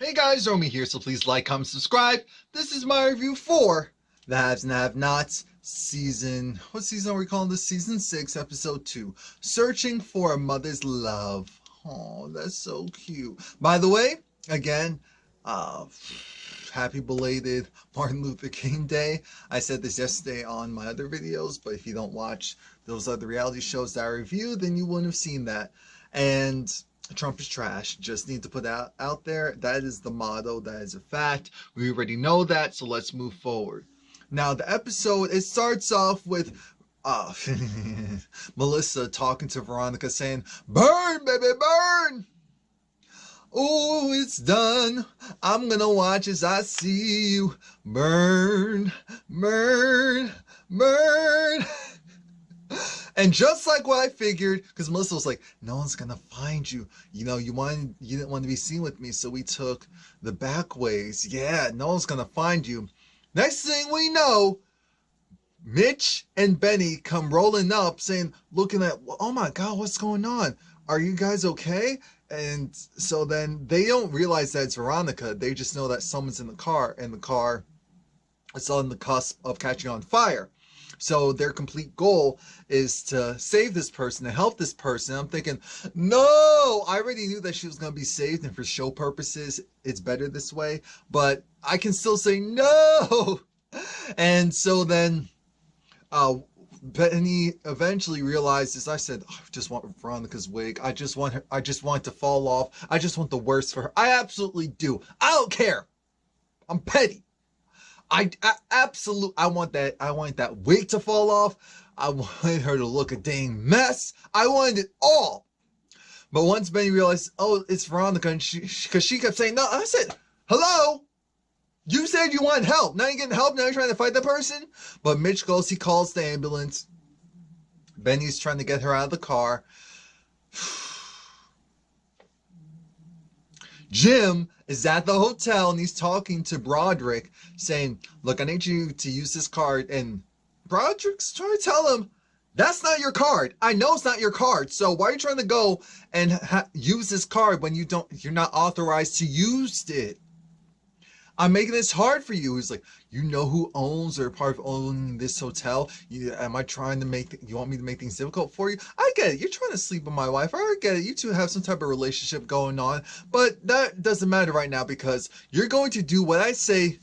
Hey guys, Romie here, so please like, comment, subscribe. This is my review for The Haves and Have-Nots season... What season are we calling this? Season 6, episode 2. Searching for a Mother's Love. Oh, that's so cute. By the way, again, happy belated Martin Luther King Day. I said this yesterday on my other videos, but if you don't watch those other reality shows that I review, then you wouldn't have seen that. And Trump is trash. Just need to put out there. That is the motto. That is a fact. We already know that, so let's move forward. Now, the episode, it starts off with Melissa talking to Veronica saying, "Burn, baby, burn! Oh, it's done. I'm gonna watch as I see you burn, burn, burn." And just like what I figured, because Melissa was like, "No one's gonna find you. You know, you didn't want to be seen with me, so we took the back ways. Yeah, no one's gonna find you." Next thing we know, Mitch and Benny come rolling up, looking at, "Oh my God, what's going on? Are you guys okay?" And so then they don't realize that it's Veronica. They just know that someone's in the car, and the car is on the cusp of catching on fire. So their complete goal is to save this person, to help this person. I'm thinking, no, I already knew that she was going to be saved, and for show purposes, it's better this way. But I can still say no. And so then Benny eventually realizes, I said, "I just want Veronica's wig. I just want her. I just want it to fall off. I just want the worst for her. I absolutely do. I don't care. I'm petty. I want that wig to fall off. I wanted her to look a dang mess. I wanted it all." But once Benny realized, oh, it's Veronica, and because she kept saying no, I said, "Hello? You said you want help. Now you're getting help. Now you're trying to fight the person." But Mitch goes, he calls the ambulance. Benny's trying to get her out of the car. Jim is at the hotel and he's talking to Broderick, saying, "Look, I need you to use this card." And Broderick's trying to tell him, "That's not your card. I know it's not your card. So why are you trying to go and use this card when you're not authorized to use it? I'm making this hard for you." He's like, "You know who owns or part of owning this hotel? Am I trying to you want me to make things difficult for you? I get it. You're trying to sleep with my wife. I get it. You two have some type of relationship going on, but that doesn't matter right now because you're going to do what I say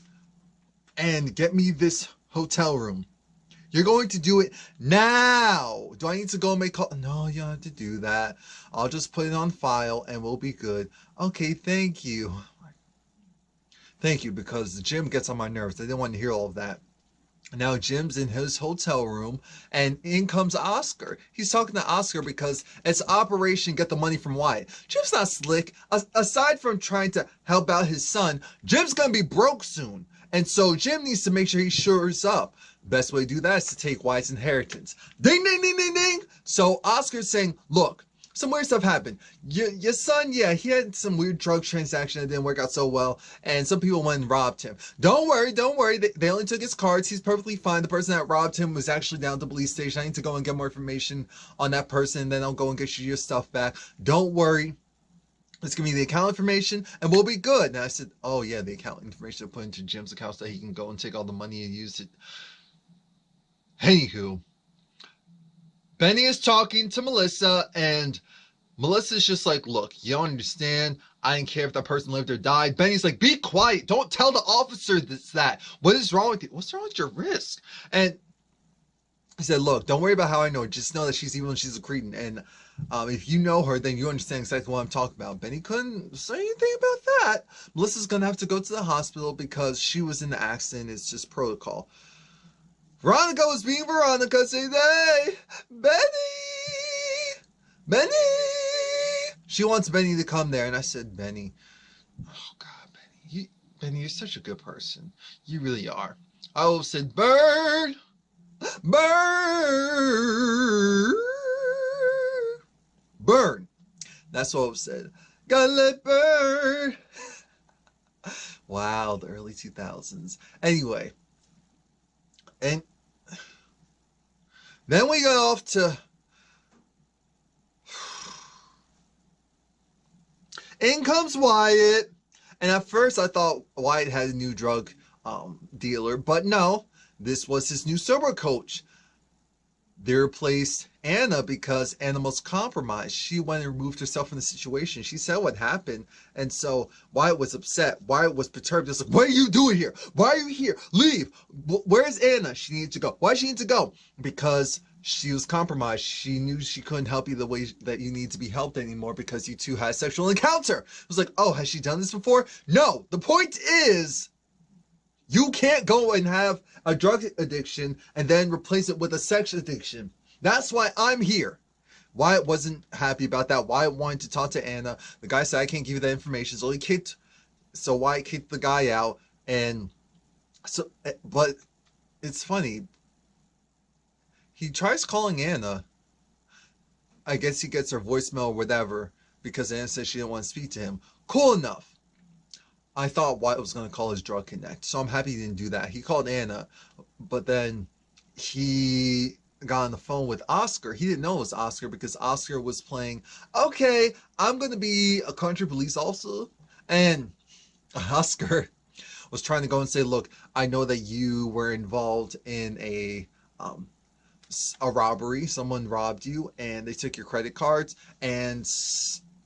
and get me this hotel room. You're going to do it now. Do I need to go and make call?" "No, you don't have to do that. I'll just put it on file and we'll be good." "Okay, thank you." Thank you, because Jim gets on my nerves. I didn't want to hear all of that. Now Jim's in his hotel room, and in comes Oscar. He's talking to Oscar because it's Operation Get the Money from Wyatt. Jim's not slick. Aside from trying to help out his son, Jim's going to be broke soon. And so Jim needs to make sure he shores up. Best way to do that is to take Wyatt's inheritance. Ding, ding, ding, ding, ding. So Oscar's saying, "Look, some weird stuff happened. Your son, yeah, he had some weird drug transaction that didn't work out so well, and some people went and robbed him. Don't worry, don't worry. They only took his cards. He's perfectly fine. The person that robbed him was actually down at the police station. I need to go and get more information on that person, and then I'll go and get you your stuff back. Don't worry. Let's give me the account information, and we'll be good." And I said, "Oh, yeah, the account information to put into Jim's account so that he can go and take all the money and use it." Anywho, Benny is talking to Melissa, and Melissa's just like, "Look, you don't understand. I didn't care if that person lived or died." Benny's like, "Be quiet. Don't tell the officer that. What is wrong with you? What's wrong with your wrist?" And he said, "Look, don't worry about how I know her. Just know that she's evil and she's a cretin. And if you know her, then you understand exactly what I'm talking about." Benny couldn't say anything about that. Melissa's going to have to go to the hospital because she was in the accident. It's just protocol. Veronica was being Veronica, saying, "Hey, Benny! Benny!" She wants Benny to come there. And I said, "Benny, oh God, Benny, you're such a good person. You really are." I would have said, "Burn, burn, burn." That's what I would have said. "Gotta let burn." Wow, the early 2000s. Anyway, and then we got off to In comes Wyatt, And at first I thought Wyatt had a new drug dealer, but no, this was his new sober coach. They replaced Hanna because Hanna was compromised. She went and removed herself from the situation. She said what happened. And so Wyatt was upset. Wyatt was perturbed. Just like, what are you doing here? Why are you here? Leave. Where's Hanna? She needed to go. Why did she need to go? Because she was compromised. She knew she couldn't help you the way that you need to be helped anymore because you two had a sexual encounter. It was like, oh, has she done this before? No. The point is, you can't go and have a drug addiction and then replace it with a sex addiction. That's why I'm here. Wyatt wasn't happy about that. Wyatt wanted to talk to Hanna. The guy said, I can't give you that information. So Wyatt kicked the guy out. And so, but it's funny. He tries calling Hanna. I guess he gets her voicemail or whatever because Hanna said she didn't want to speak to him. Cool enough. I thought Wyatt was going to call his drug connect, so I'm happy he didn't do that. He called Hanna, but then he got on the phone with Oscar. He didn't know it was Oscar because Oscar was playing, okay, I'm going to be a country police officer. And Oscar was trying to go and say, look, I know that you were involved in a robbery. Someone robbed you and they took your credit cards, and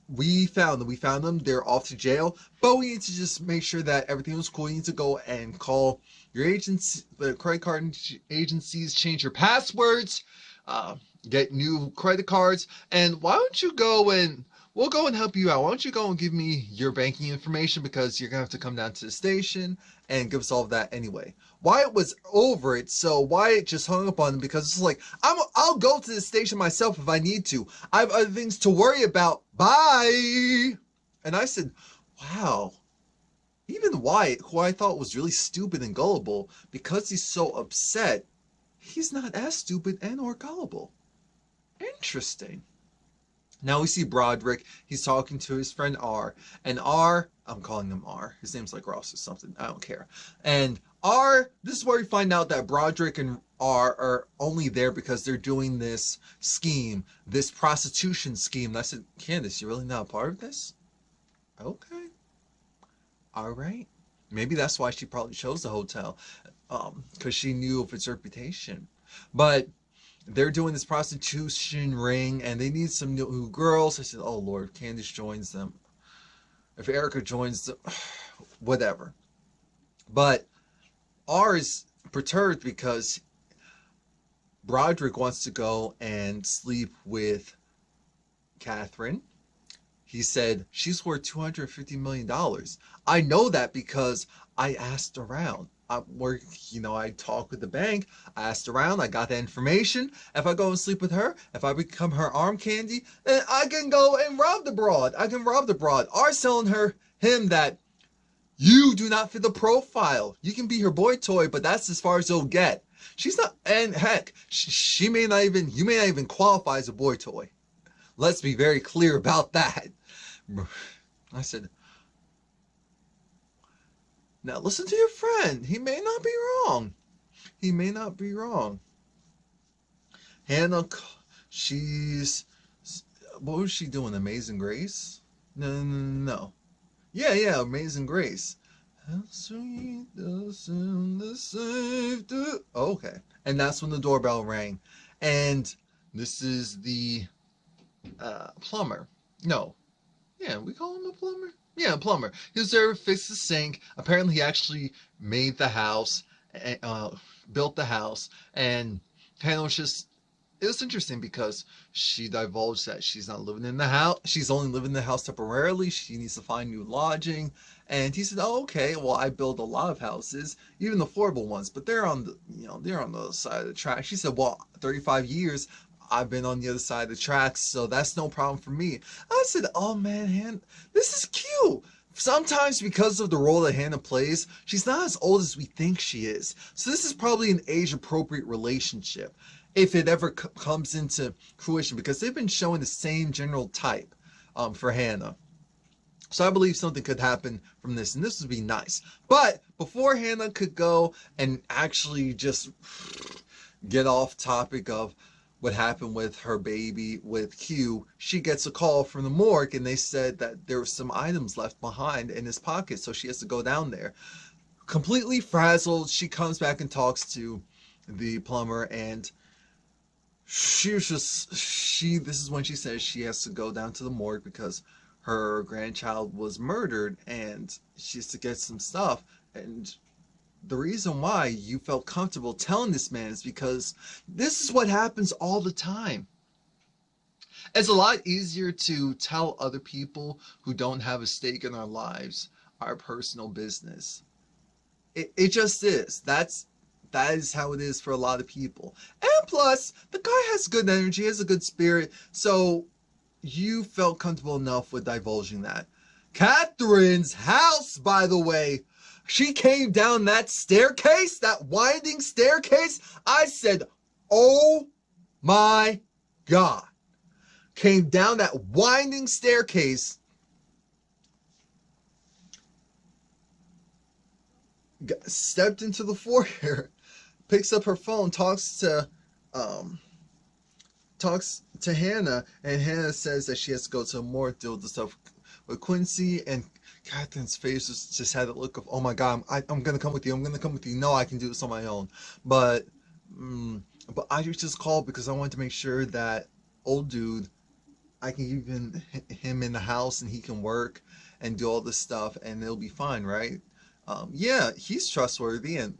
we found them. They're off to jail, but we need to just make sure that everything was cool. You need to go and call your agency, the credit card agencies, change your passwords, get new credit cards, and why don't you go and we'll go and help you out. Why don't you go and give me your banking information because you're gonna have to come down to the station and give us all of that anyway. Wyatt was over it, so Wyatt just hung up on him because it's like, I'll go to the station myself if I need to. I have other things to worry about. Bye. And I said, wow. Even Wyatt, who I thought was really stupid and gullible, because he's so upset, he's not as stupid and or gullible. Interesting. Now we see Broderick. He's talking to his friend R. And R, I'm calling him R. His name's like Ross or something. I don't care. And R, this is where we find out that Broderick and R are only there because they're doing this scheme, this prostitution scheme. And I said, Candace, you're really not a part of this? Okay. All right. Maybe that's why she probably chose the hotel. Because she knew of its reputation. But they're doing this prostitution ring and they need some new girls. I said, oh Lord, Candace joins them. If Erica joins them, whatever. But R is perturbed because Broderick wants to go and sleep with Catherine. He said, she's worth $250 million. I know that because I asked around. I talked with the bank. I asked around. I got the information. If I go and sleep with her, if I become her arm candy, then I can go and rob the broad. I can rob the broad. R's telling him that you do not fit the profile. You can be her boy toy, but that's as far as you'll get. She's not, and heck, you may not even qualify as a boy toy. Let's be very clear about that. I said, now listen to your friend. He may not be wrong. He may not be wrong. Hanna, what was she doing? Amazing Grace? No. Yeah, Amazing Grace. How sweet the sound the saved. Okay. And that's when the doorbell rang. And this is the plumber. No. Yeah, we call him a plumber? Yeah, plumber. He was there to fix the sink. Apparently he actually made the house, built the house, and Hanna was just, it was interesting because she divulged that she's not living in the house. She's only living in the house temporarily. She needs to find new lodging. And he said, oh, okay, well, I build a lot of houses, even the affordable ones, but they're on the other side of the track. She said, well, 35 years, I've been on the other side of the tracks, so that's no problem for me. I said, oh man, Hanna, this is cute. Sometimes because of the role that Hanna plays, she's not as old as we think she is. So this is probably an age-appropriate relationship, if it ever comes into fruition, because they've been showing the same general type for Hanna. So I believe something could happen from this, and this would be nice. But before Hanna could go and actually just get off topic of what happened with her baby with Q, she gets a call from the morgue and they said that there were some items left behind in his pocket, so she has to go down there. Completely frazzled, she comes back and talks to the plumber, and this is when she says she has to go down to the morgue because her grandchild was murdered and she has to get some stuff. And the reason why you felt comfortable telling this man is because this is what happens all the time. It's a lot easier to tell other people who don't have a stake in our lives our personal business. It just is. That is how it is for a lot of people. And plus, the guy has good energy, has a good spirit, so you felt comfortable enough with divulging that. Catherine's house, by the way, she came down that staircase, that winding staircase. I said, oh my God. Came down that winding staircase. Stepped into the foyer, picks up her phone, talks to Hanna, and Hanna says that she has to go to a morgue, deal with the stuff with Quincy, and Catherine's face just had a look of, oh my God, I'm gonna come with you. I'm gonna come with you. No, I can do this on my own. But I just called because I wanted to make sure that old dude, I can even him in the house and he can work and do all this stuff and it'll be fine, right? Yeah, he's trustworthy, and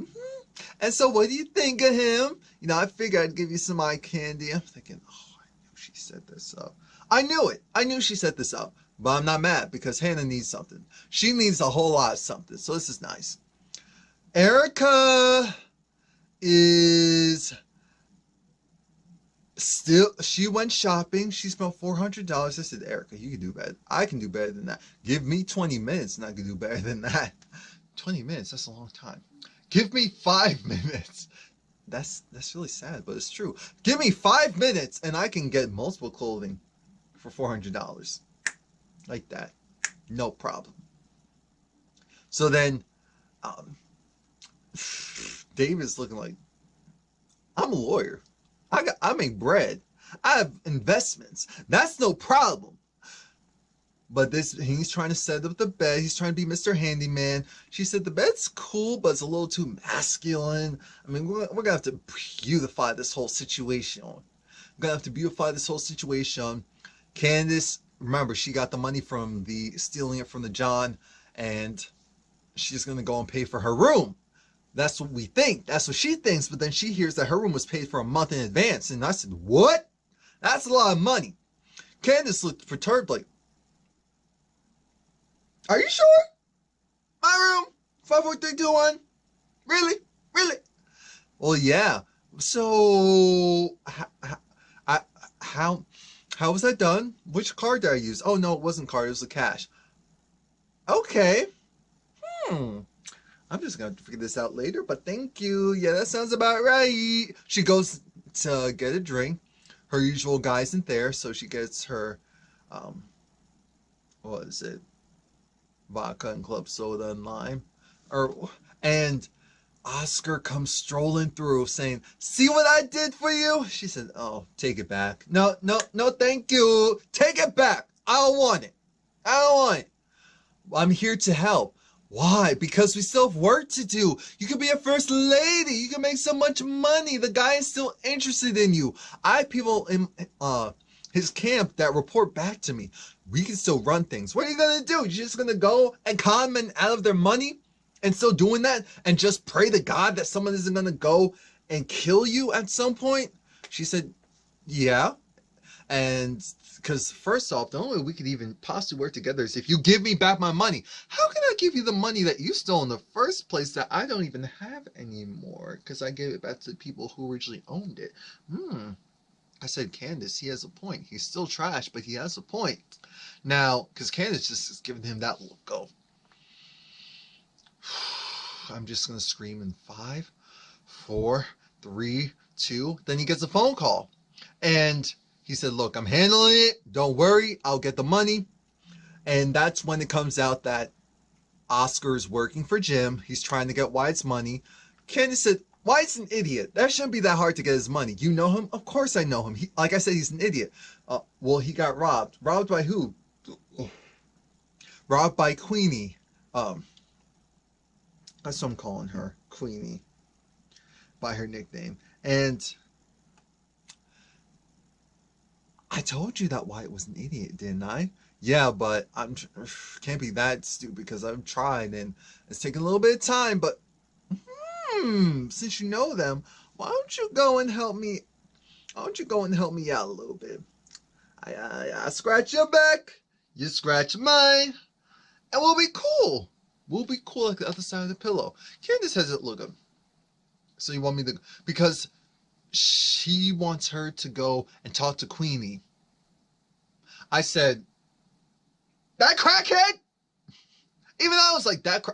so what do you think of him? You know, I figured I'd give you some eye candy. I'm thinking, oh, I knew she set this up. I knew it. I knew she set this up, but I'm not mad because Hanna needs something. She needs a whole lot of something, so this is nice. Erica is still, she went shopping. She spent $400. I said, Erica, you can do better. I can do better than that. Give me 20 minutes and I can do better than that. 20 minutes, that's a long time. Give me 5 minutes. That's really sad, but it's true. Give me 5 minutes and I can get multiple clothing for $400. Like that. No problem. So then David's looking like, I'm a lawyer. I make bread. I have investments. That's no problem. But he's trying to set up the bed. He's trying to be Mr. Handyman. She said the bed's cool, but it's a little too masculine. I mean, we're going to have to beautify this whole situation. Candace, remember, she got the money from stealing it from the John, and she's going to go and pay for her room. That's what we think. That's what she thinks. But then she hears that her room was paid for a month in advance. And I said, what? That's a lot of money. Candace looked perturbed like, are you sure? My room? 5, 4, 3, 2, 1? Really? Really? Well, yeah. So, how was that done? Which card did I use? Oh, no, it wasn't card. It was the cash. Okay. I'm just going to figure this out later, but thank you. Yeah, that sounds about right. She goes to get a drink. Her usual guy isn't there, so she gets her, what is it? Vodka and club soda and lime. And Oscar comes strolling through saying, see what I did for you? She said, oh, take it back. No, thank you. Take it back. I don't want it. I'm here to help. Why? Because we still have work to do. You could be a first lady. You can make so much money. The guy is still interested in you. I have people in his camp that report back to me. We can still run things. What are you going to do? You're just going to go and con men out of their money and still doing that and just pray to God that someone isn't going to go and kill you at some point? She said, yeah. And because first off, the only way we could even possibly work together is if you give me back my money. How can I give you the money that you stole in the first place that I don't even have anymore? Because I gave it back to the people who originally owned it. I said, Candace, he has a point. He's still trash, but he has a point. Now, because Candace just is giving him that look of, I'm just going to scream in 5, 4, 3, 2. Then he gets a phone call. And he said, look, I'm handling it. Don't worry. I'll get the money. And that's when it comes out that Oscar's working for Jim. He's trying to get Wyatt's money. Candace said, Wyatt's an idiot. That shouldn't be that hard to get his money. You know him? Of course I know him. Like I said, he's an idiot. Well, he got robbed. Robbed by who? Robbed by Queenie. That's what I'm calling her. Queenie. By her nickname. And I told you that Wyatt was an idiot, didn't I? Yeah, but can't be that stupid because I've tried and it's taken a little bit of time, but since you know them, why don't you go and help me? Why don't you go and help me out a little bit? I scratch your back, you scratch mine, and we'll be cool. We'll be cool like the other side of the pillow. Candace has it look up. So you want me to, because she wants her to go and talk to Queenie. I said, that crackhead? Even I was like, that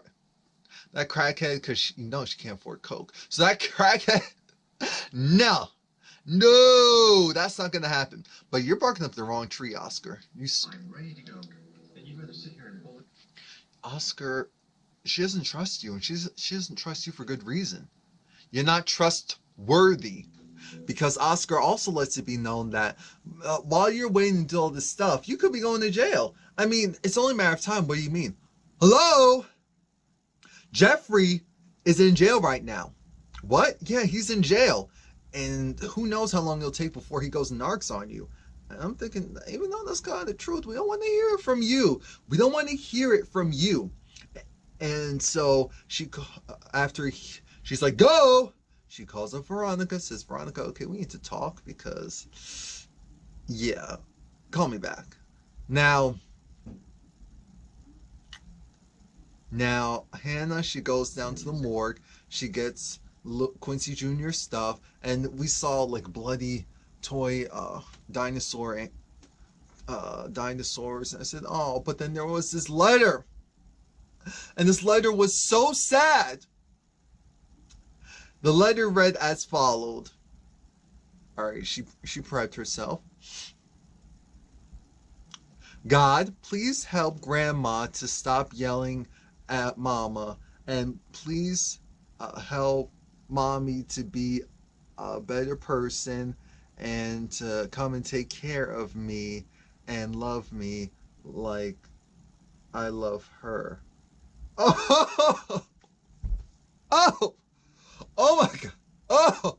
crackhead, because she can't afford Coke. So that crackhead, no, that's not going to happen. But you're barking up the wrong tree, Oscar. I'm ready to go. And you'd rather sit here and bullet. Oscar, she doesn't trust you, and she doesn't trust you for good reason. You're not trustworthy. Because Oscar also lets it be known that while you're waiting to do all this stuff, you could be going to jail. I mean, it's only a matter of time. What do you mean? Hello? Jeffrey is in jail right now. What? Yeah, he's in jail. And who knows how long it'll take before he goes and narcs on you. And I'm thinking, even though that's kind of the truth, we don't want to hear it from you. We don't want to hear it from you. And so she's like, go! She calls up Veronica, says, Veronica, okay, we need to talk because, yeah, call me back. Now, Hanna, she goes down to the morgue. She gets Quincy Jr. stuff, and we saw like bloody toy dinosaurs. And I said, oh, but then there was this letter. And this letter was so sad. The letter read as followed. Alright, she prepped herself. God, please help Grandma to stop yelling at Mama. And please help Mommy to be a better person and to come and take care of me and love me like I love her. Oh! Oh! Oh my God. Oh.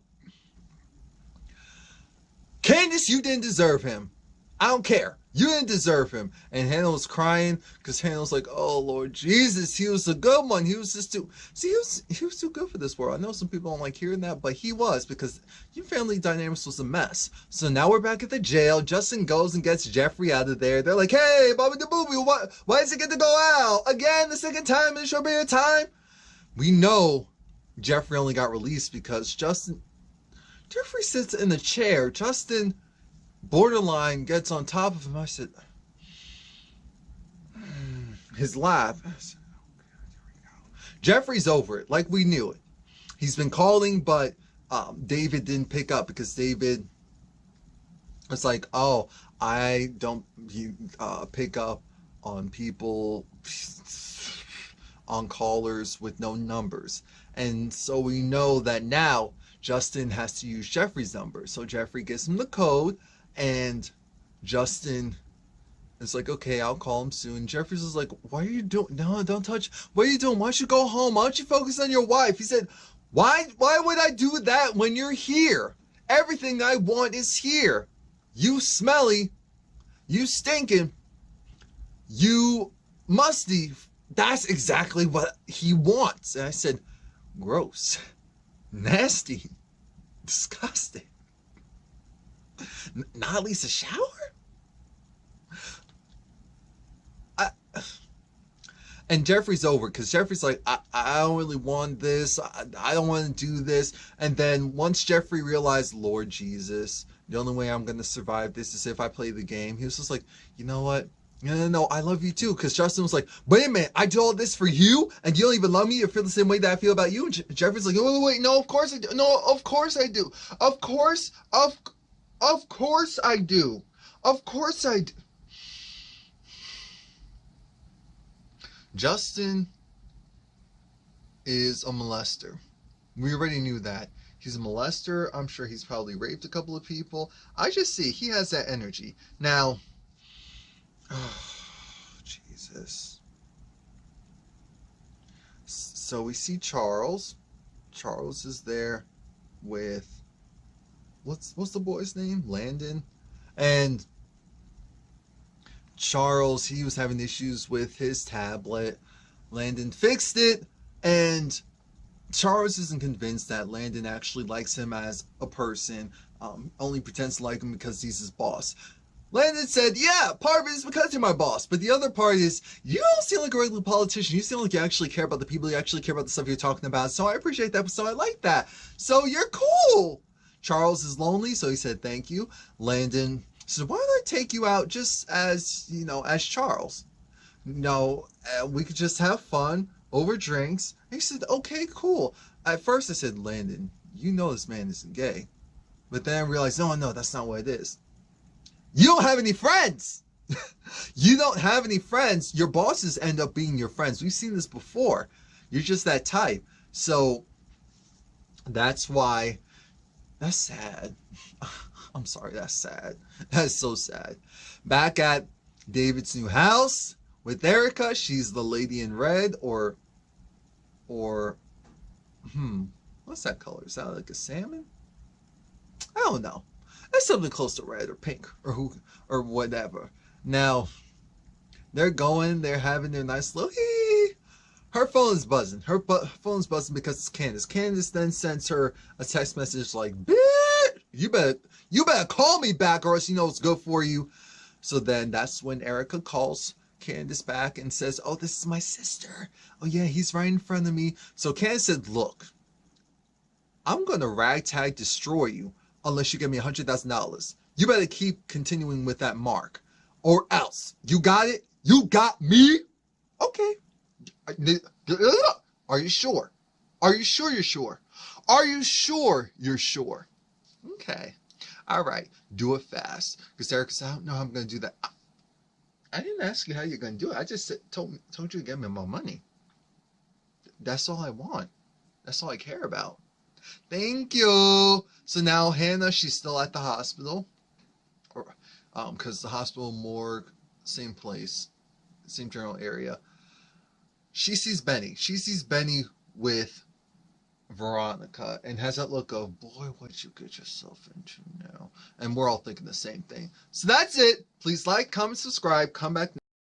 Candace, you didn't deserve him. I don't care. You didn't deserve him. And Hanna was crying because Hanna was like, oh Lord Jesus, he was a good one. He was just too, see, he was too good for this world. I know some people don't like hearing that, but he was, because your family dynamics was a mess. So now we're back at the jail. Justin goes and gets Jeffrey out of there. They're like, hey, Bobby the Booby, why does he get to go out? Again, the second time in a short period of time? We know Jeffrey only got released because Jeffrey sits in the chair. Justin borderline gets on top of him. I said, his laugh. I said, oh God, here we go. Jeffrey's over it, like we knew it. He's been calling, but David didn't pick up because David was like, oh, I don't pick up on people, on callers with no numbers. And so we know that now Justin has to use Jeffrey's number. So Jeffrey gives him the code, and Justin is like, okay, I'll call him soon. Jeffrey's is like, why are you doing? No, don't touch. What are you doing? Why don't you go home? Why don't you focus on your wife? He said, why would I do that when you're here? Everything I want is here. You smelly, you stinking, you musty. That's exactly what he wants. And I said, gross, nasty, disgusting. Not at least a shower? And Jeffrey's over because Jeffrey's like, I don't really want this. I don't want to do this. And then once Jeffrey realized, Lord Jesus, the only way I'm going to survive this is if I play the game. He was just like, you know what? No, I love you too. Because Justin was like, wait a minute, I do all this for you? And you don't even love me? You feel the same way that I feel about you? And Jeffrey's like, wait, no, of course I do. No, of course I do. Of course I do. Of course I do. Justin is a molester. We already knew that. He's a molester. I'm sure he's probably raped a couple of people. I just see he has that energy. Now, oh, Jesus. So we see Charles. Charles is there with what's the boy's name? Landon. And Charles, he was having issues with his tablet. Landon fixed it, and Charles isn't convinced that Landon actually likes him as a person, only pretends to like him because he's his boss. Landon said, yeah, part of it is because you're my boss, but the other part is, you don't seem like a regular politician. You seem like you actually care about the people, you actually care about the stuff you're talking about, so I appreciate that, so I like that. So you're cool. Charles is lonely, so he said thank you. Landon said, why don't I take you out just as, as Charles? No, we could just have fun over drinks. He said, okay, cool. At first I said, Landon, you know this man isn't gay. But then I realized, no, that's not what it is. You don't have any friends. You don't have any friends. Your bosses end up being your friends. We've seen this before. You're just that type. So that's why. That's sad. I'm sorry, that's sad. That's so sad. Back at David's new house with Erica, she's the lady in red, or what's that color? Is that like a salmon? I don't know. It's something close to red or pink or whatever. Now, they're having their nice little Her phone is buzzing. Her phone's buzzing because it's Candace. Candace then sends her a text message like, bitch, you better call me back or else you know it's good for you. So then that's when Erica calls Candace back and says, oh, this is my sister. Oh yeah, he's right in front of me. So Candace said, look, I'm going to ragtag destroy you unless you give me $100,000. You better keep continuing with that mark or else. You got it? You got me? Okay. Are you sure? Are you sure you're sure? Are you sure you're sure? Okay. All right. Do it fast. Because Erica said, I don't know how I'm going to do that. I didn't ask you how you're going to do it. I just told you to give me my money. That's all I want. That's all I care about. Thank you. So now Hanna, she's still at the hospital. Because the hospital, morgue, same place, same general area. She sees Benny. She sees Benny with Veronica and has that look of, boy, what'd you get yourself into now? And we're all thinking the same thing. So that's it. Please like, comment, subscribe. Come back.